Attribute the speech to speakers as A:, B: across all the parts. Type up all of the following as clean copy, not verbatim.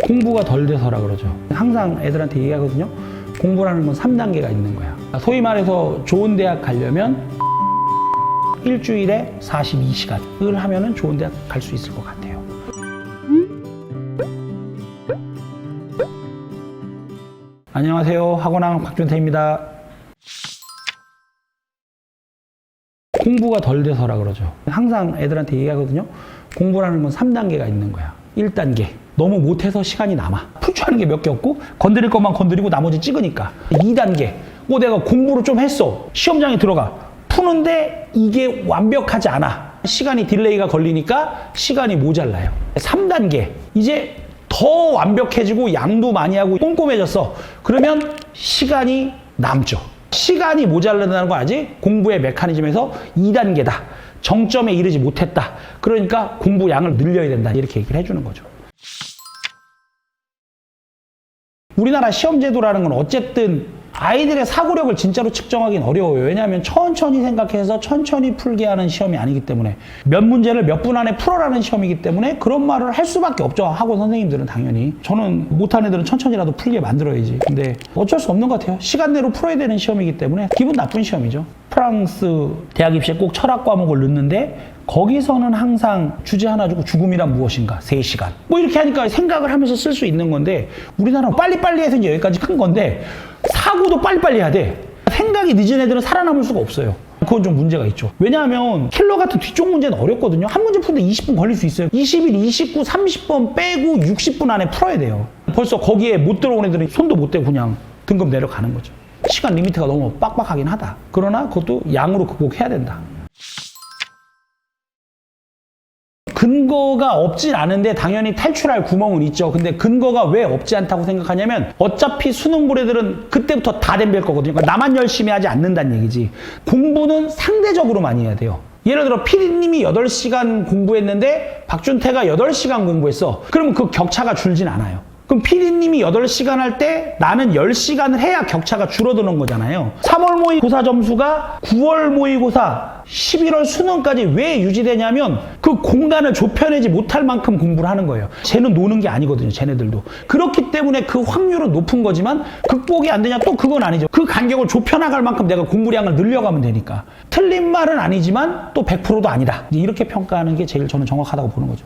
A: 공부가 덜 돼서라 그러죠. 항상 애들한테 얘기하거든요. 공부라는 건 3단계가 있는 거야. 소위 말해서 좋은 대학 가려면 일주일에 42시간을 하면은 좋은 대학 갈 수 있을 것 같아요. 안녕하세요. 학원왕 박준태입니다. 공부가 덜 돼서라 그러죠. 항상 애들한테 얘기하거든요. 공부라는 건 3단계가 있는 거야. 1단계. 너무 못해서 시간이 남아. 풀 줄 아는 게 몇 개 없고 건드릴 것만 건드리고 나머지 찍으니까. 2단계. 내가 공부를 좀 했어. 시험장에 들어가. 푸는데 이게 완벽하지 않아. 시간이 딜레이가 걸리니까 시간이 모자라요. 3단계. 이제 더 완벽해지고 양도 많이 하고 꼼꼼해졌어. 그러면 시간이 남죠. 시간이 모자란다는 거 알지? 공부의 메커니즘에서 2단계다. 정점에 이르지 못했다. 그러니까 공부 양을 늘려야 된다. 이렇게 얘기를 해주는 거죠. 우리나라 시험제도라는 건 어쨌든 아이들의 사고력을 진짜로 측정하기는 어려워요. 왜냐하면 천천히 생각해서 천천히 풀게 하는 시험이 아니기 때문에 몇 문제를 몇 분 안에 풀어라는 시험이기 때문에 그런 말을 할 수밖에 없죠. 학원 선생님들은 당연히. 저는 못하는 애들은 천천히라도 풀게 만들어야지. 근데 어쩔 수 없는 것 같아요. 시간 내로 풀어야 되는 시험이기 때문에 기분 나쁜 시험이죠. 프랑스 대학 입시에 꼭 철학 과목을 넣는데 거기서는 항상 주제 하나 주고 죽음이란 무엇인가 3시간 이렇게 하니까 생각을 하면서 쓸 수 있는 건데 우리나라는 빨리빨리 해서 이제 여기까지 큰 건데 사고도 빨리빨리 해야 돼. 생각이 늦은 애들은 살아남을 수가 없어요. 그건 좀 문제가 있죠. 왜냐하면 킬러 같은 뒤쪽 문제는 어렵거든요. 한 문제 푸는데 20분 걸릴 수 있어요. 20일, 29, 30분 빼고 60분 안에 풀어야 돼요. 벌써 거기에 못 들어온 애들은 손도 못 대고 그냥 등급 내려가는 거죠. 시간 리미트가 너무 빡빡하긴 하다. 그러나 그것도 양으로 극복해야 된다. 근거가 없진 않은데 당연히 탈출할 구멍은 있죠. 근데 근거가 왜 없지 않다고 생각하냐면 어차피 수능볼 애들은 그때부터 다 덤빌 거거든요. 그러니까 나만 열심히 하지 않는다는 얘기지. 공부는 상대적으로 많이 해야 돼요. 예를 들어 피디님이 8시간 공부했는데 박준태가 8시간 공부했어. 그러면 그 격차가 줄진 않아요. 그럼 피디님이 8시간 할 때 나는 10시간을 해야 격차가 줄어드는 거잖아요. 3월 모의고사 점수가 9월 모의고사 11월 수능까지 왜 유지되냐면 그 공간을 좁혀내지 못할 만큼 공부를 하는 거예요. 쟤는 노는 게 아니거든요. 쟤네들도. 그렇기 때문에 그 확률은 높은 거지만 극복이 안 되냐? 또 그건 아니죠. 그 간격을 좁혀나갈 만큼 내가 공부량을 늘려가면 되니까. 틀린 말은 아니지만 또 100%도 아니다. 이렇게 평가하는 게 제일 저는 정확하다고 보는 거죠.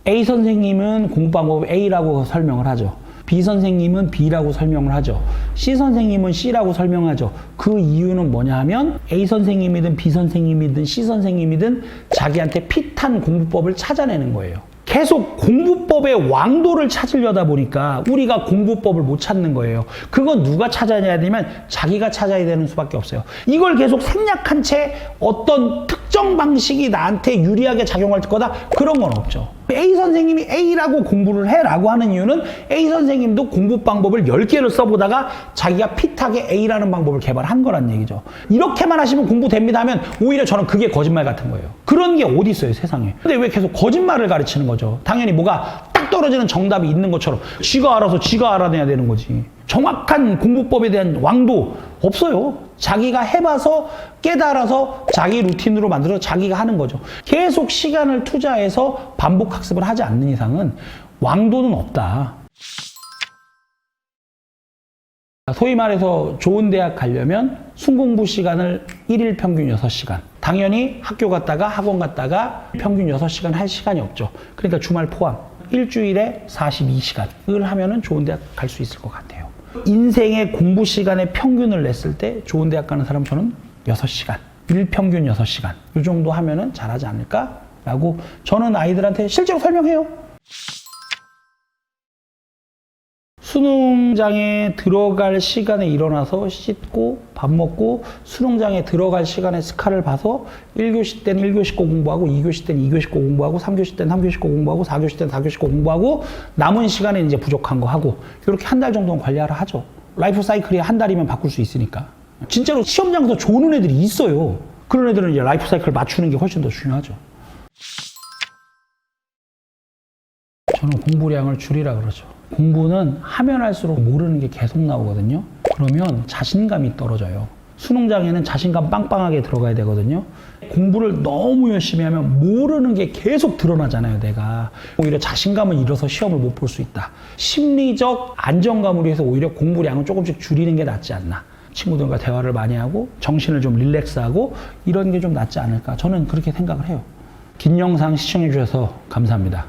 A: A 선생님은 공부 방법을 A라고 설명을 하죠. B 선생님은 B라고 설명을 하죠. C 선생님은 C라고 설명하죠. 그 이유는 뭐냐 하면 A 선생님이든 B 선생님이든 C 선생님이든 자기한테 핏한 공부법을 찾아내는 거예요. 계속 공부법의 왕도를 찾으려다 보니까 우리가 공부법을 못 찾는 거예요. 그건 누가 찾아내야 되면 자기가 찾아야 되는 수밖에 없어요. 이걸 계속 생략한 채 어떤 특정 방식이 나한테 유리하게 작용할 거다? 그런 건 없죠. A 선생님이 A라고 공부를 해라고 하는 이유는 A 선생님도 공부 방법을 10개를 써보다가 자기가 핏하게 A라는 방법을 개발한 거란 얘기죠. 이렇게만 하시면 공부됩니다 하면 오히려 저는 그게 거짓말 같은 거예요. 그런 게 어디 있어요, 세상에. 근데 왜 계속 거짓말을 가르치는 거죠? 당연히 뭐가 딱 떨어지는 정답이 있는 것처럼 지가 알아서 지가 알아내야 되는 거지. 정확한 공부법에 대한 왕도 없어요. 자기가 해봐서 깨달아서 자기 루틴으로 만들어서 자기가 하는 거죠. 계속 시간을 투자해서 반복 학습을 하지 않는 이상은 왕도는 없다. 소위 말해서 좋은 대학 가려면 순공부 시간을 1일 평균 6시간. 당연히 학교 갔다가 학원 갔다가 평균 6시간 할 시간이 없죠. 그러니까 주말 포함 일주일에 42시간을 하면은 좋은 대학 갈 수 있을 것 같아요. 인생의 공부 시간의 평균을 냈을 때 좋은 대학 가는 사람 저는 6시간, 일평균 6시간 이 정도 하면은 잘하지 않을까라고 저는 아이들한테 실제로 설명해요. 수능장에 들어갈 시간에 일어나서 씻고 밥 먹고 수능장에 들어갈 시간에 스카를 봐서 1교시 때는 1교시 거 공부하고 2교시 때는 2교시 거 공부하고 3교시 때는 3교시 거 공부하고 4교시 때는 4교시 거 공부하고 남은 시간에 이제 부족한 거 하고 이렇게 한 달 정도는 관리하라 하죠. 라이프 사이클이 한 달이면 바꿀 수 있으니까. 진짜로 시험장에서 좋은 애들이 있어요. 그런 애들은 이제 라이프 사이클 맞추는 게 훨씬 더 중요하죠. 저는 공부량을 줄이라 그러죠. 공부는 하면 할수록 모르는 게 계속 나오거든요. 그러면 자신감이 떨어져요. 수능장에는 자신감 빵빵하게 들어가야 되거든요. 공부를 너무 열심히 하면 모르는 게 계속 드러나잖아요, 내가. 오히려 자신감을 잃어서 시험을 못 볼 수 있다. 심리적 안정감을 위해서 오히려 공부량을 조금씩 줄이는 게 낫지 않나. 친구들과 대화를 많이 하고 정신을 좀 릴렉스하고 이런 게 좀 낫지 않을까. 저는 그렇게 생각을 해요. 긴 영상 시청해 주셔서 감사합니다.